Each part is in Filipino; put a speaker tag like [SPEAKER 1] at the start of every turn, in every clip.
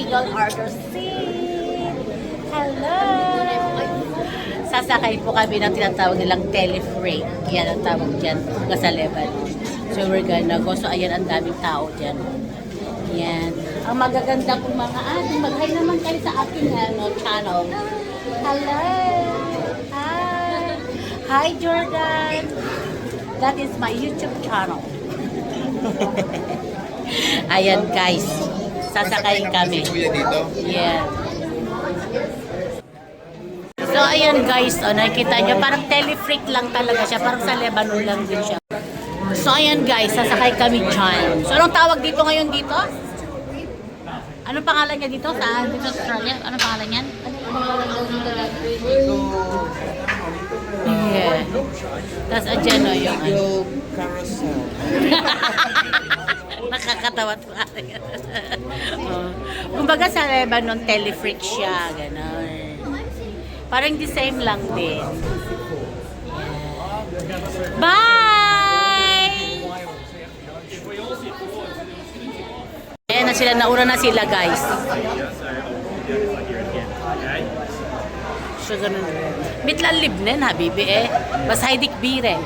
[SPEAKER 1] Eagle Order Seat. Hello! Sasakay po kami ng tinatawag nilang telefreight. Yan ang tawag dyan sa Lebanon. So we're gonna go. So ayan, ang daming tao dyan. Yan. Ang magaganda po mga ating. Mag-hi naman kayo sa aking channel. Hello! Hi! Hi, Jordan! That is my YouTube channel. Ayan guys, sasakay kami. Yeah. So ayan guys, nakikita nyo, parang telefreight lang talaga siya, parang sa Lebanon lang din siya. So ayan guys, sasakay kami dyan. So anong tawag dito ngayon dito? Anong pangalan niya dito? Saan? Dito sa Australia? Anong pangalan niyan? Yeah. Tapos andyan o yung
[SPEAKER 2] Carousel.
[SPEAKER 1] nakakatawa to. Kumbaga sa Lebanon, telefreight siya. Ganon. Parang the same lang din. Bye! Ayan na sila, nauna na sila guys. So ganun. Mitlan libnen habibi bas haydik bire.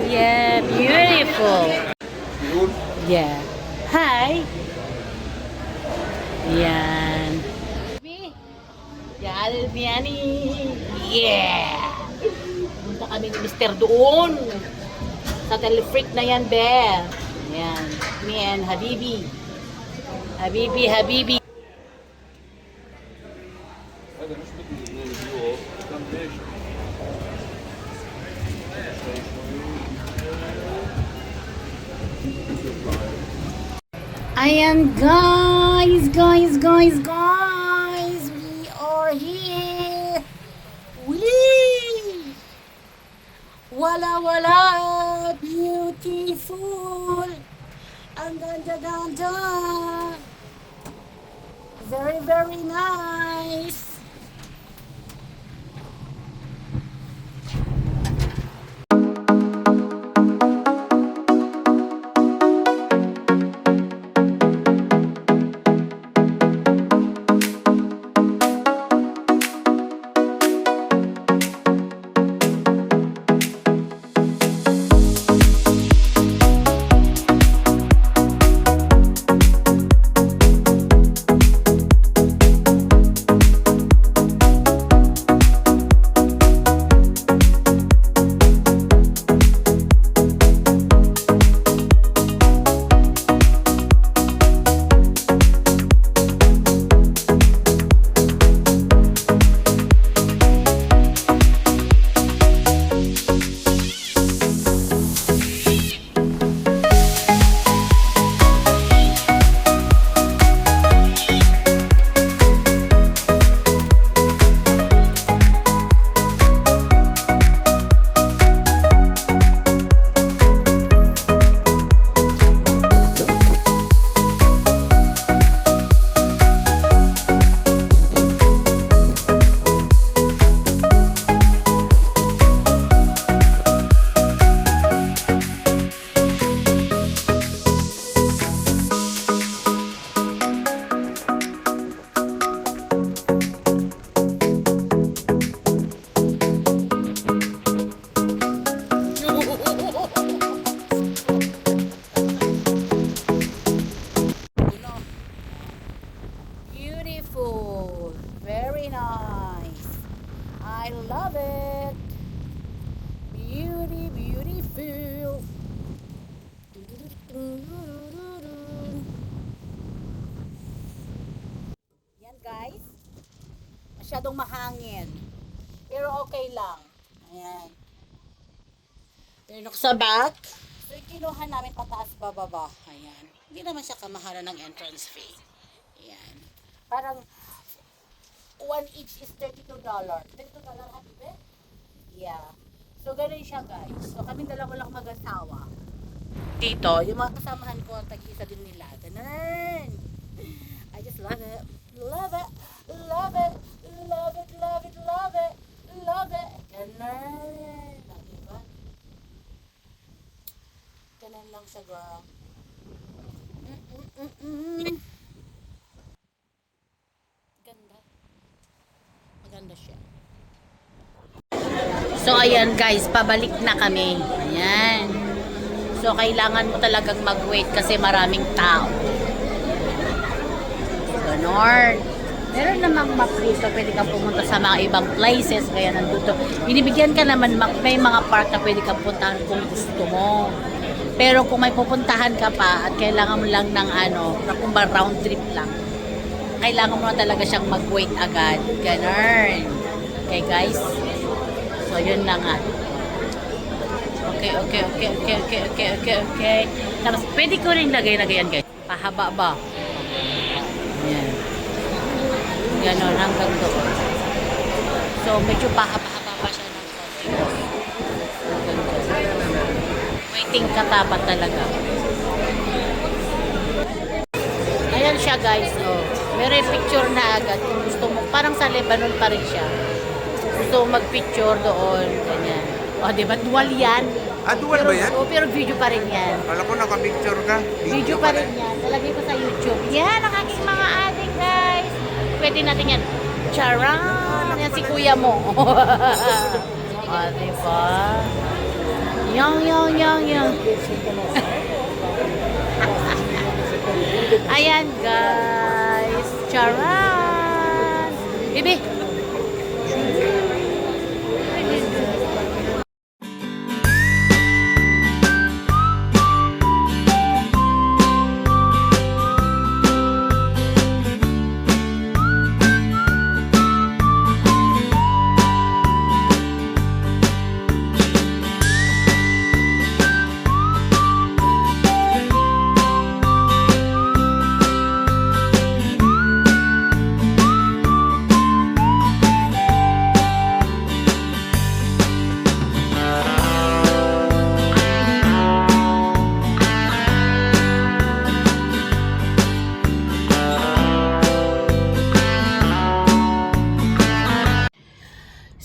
[SPEAKER 1] Yeah, beautiful. Yeah. Hi. Yan. Yalbiani. Yeah. Punta kami ni Mr. doon. Sa telefreight na yan, be. Yan. Me and Habibi. Habibi, Habibi. Ayan guys, we are here. Wee! Wala, beautiful. Ang ganda. Very, very nice. Beautiful. Very nice. I love it. Beautiful. Yan guys. Masyadong mahangin. Pero okay lang. Ayan. Turn sa back. So, kinuha namin pataas bababa. Ayan. Hindi naman siya kamahalan ng entrance fee. Ayan. Parang 1 each is $32. $32 habibe? Yeah. So, ganun siya guys. So, kaming dalawa lang mag-asawa. Dito, yung mga kasamahan ko, tag-isa din nila. Ganun. I just love it. Love it. Love it. Love it. Love it. Love it. Love it. Ganun. Diba? Ganun lang siya, girl. Mm. Ganda. Maganda siya. So, ayan guys, pabalik na kami. Ayan. So, kailangan mo talagang mag-wait kasi maraming tao. Ganon. Meron namang map dito, pwede kang pumunta sa mga ibang places, kaya nandito. Binibigyan ka naman, may mga park na pwede kang puntahan kung gusto mo. Pero kung may pupuntahan ka pa at kailangan mo lang ng kung ba round trip lang, kailangan mo na talaga siyang mag-wait agad. Ganon. Okay guys? So, yun na nga. Okay. Tapos, pwede ko rin lagay-lagayan guys. Pahaba ba? Ayan. Ganon, hanggang doon. So, medyo pahaba-haba pa siya ng konti. Waiting katapat talaga. Ayan siya guys. Oh. May picture na agad. Kung gusto mo, parang sa Lebanon pa rin siya. Gusto mo mag-picture doon. Ganyan. O, diba? Dual yan.
[SPEAKER 2] Dual ba yan?
[SPEAKER 1] Pero video pa rin yan.
[SPEAKER 2] Alam ko naka-picture ka.
[SPEAKER 1] Video pa rin yan. Talagay ko sa YouTube. Yan ang aking mga adik guys. Pwede natin yan. Charan! Yan si kuya mo. O, diba? Yang. Ayan guys. Charan! Bibi!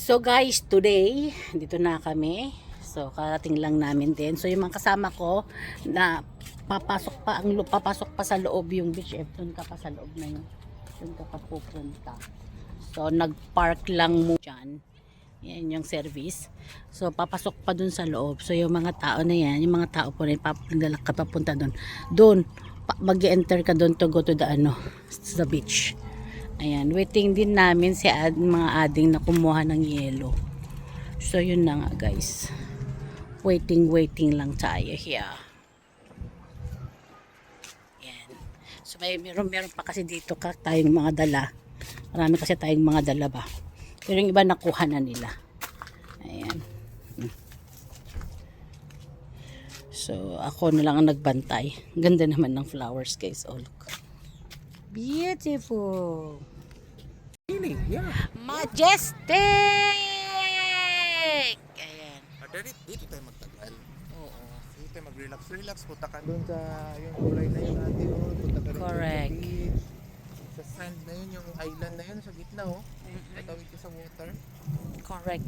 [SPEAKER 1] So guys, today, dito na kami. So karating lang namin din. So yung mga kasama ko na papasok pa sa loob yung beach, doon ka pa sa loob na yun. Doon ka pa pupunta. So nagpark lang mo dyan. Yan yung service. So papasok pa doon sa loob. So yung mga tao na yan, yung mga tao po na naglalak ka papunta doon. Doon, mag-enter ka doon to go to the sa beach. Ayan, waiting din namin si mga ading na kumuha ng yelo. So, yun na nga guys. Waiting lang tayo here. Ayan. So, meron pa kasi dito tayong mga dala. Marami kasi tayong mga dala ba. Pero yung iba nakuha na nila. Ayan. So, ako na lang ang nagbantay. Ganda naman ng flowers guys. Oh, look. Beautiful.
[SPEAKER 2] Yeah.
[SPEAKER 1] Majestic! Ayan.
[SPEAKER 2] Dito tayo magtagal.
[SPEAKER 1] Oo.
[SPEAKER 2] Dito tayo mag-relax. Punta ka doon sa yung kulay na yun natin. Punta ka rin
[SPEAKER 1] Correct.
[SPEAKER 2] sa beach. Sa sand na yun, yung island na yun sa gitna. Tatawid ka sa water.
[SPEAKER 1] Correct.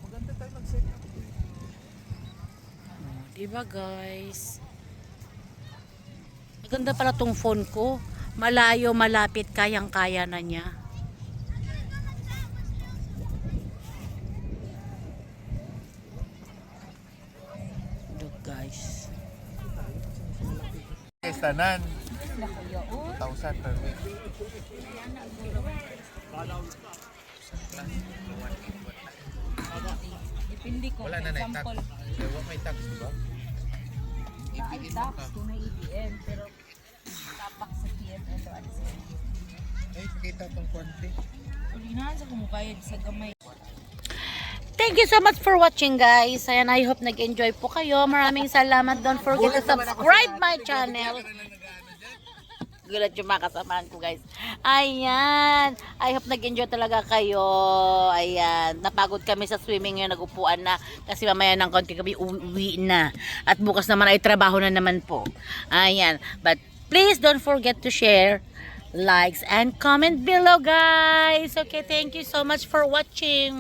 [SPEAKER 2] Maganda tayo mag-set up.
[SPEAKER 1] Diba guys? Maganda pala tong phone ko. Malayo, malapit, kayang-kaya na niya. Look guys.
[SPEAKER 2] Tanan. 2,000 per week.
[SPEAKER 3] Depende ko.
[SPEAKER 2] Wala na na-tax. Wala may tax, diba?
[SPEAKER 3] Ay, tax kung may EBM. Pero tapak sa TFL o ano sa
[SPEAKER 2] Ay, kita itong konti.
[SPEAKER 3] Ulinahan sa kumukayad sa gamay.
[SPEAKER 1] Thank you so much for watching guys. Ayan, I hope nag-enjoy po kayo. Maraming salamat. Don't forget to subscribe my channel. Gulat yung mga kasamaan ko guys. Ayan. I hope nag-enjoy talaga kayo. Ayan. Napagod kami sa swimming ngayon. Nag-upuan na. Kasi mamaya ng konti kami uwi na. At bukas naman ay trabaho na naman po. Ayan. But please don't forget to share, likes, and comment below guys. Okay. Thank you so much for watching.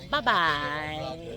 [SPEAKER 1] Bye-bye.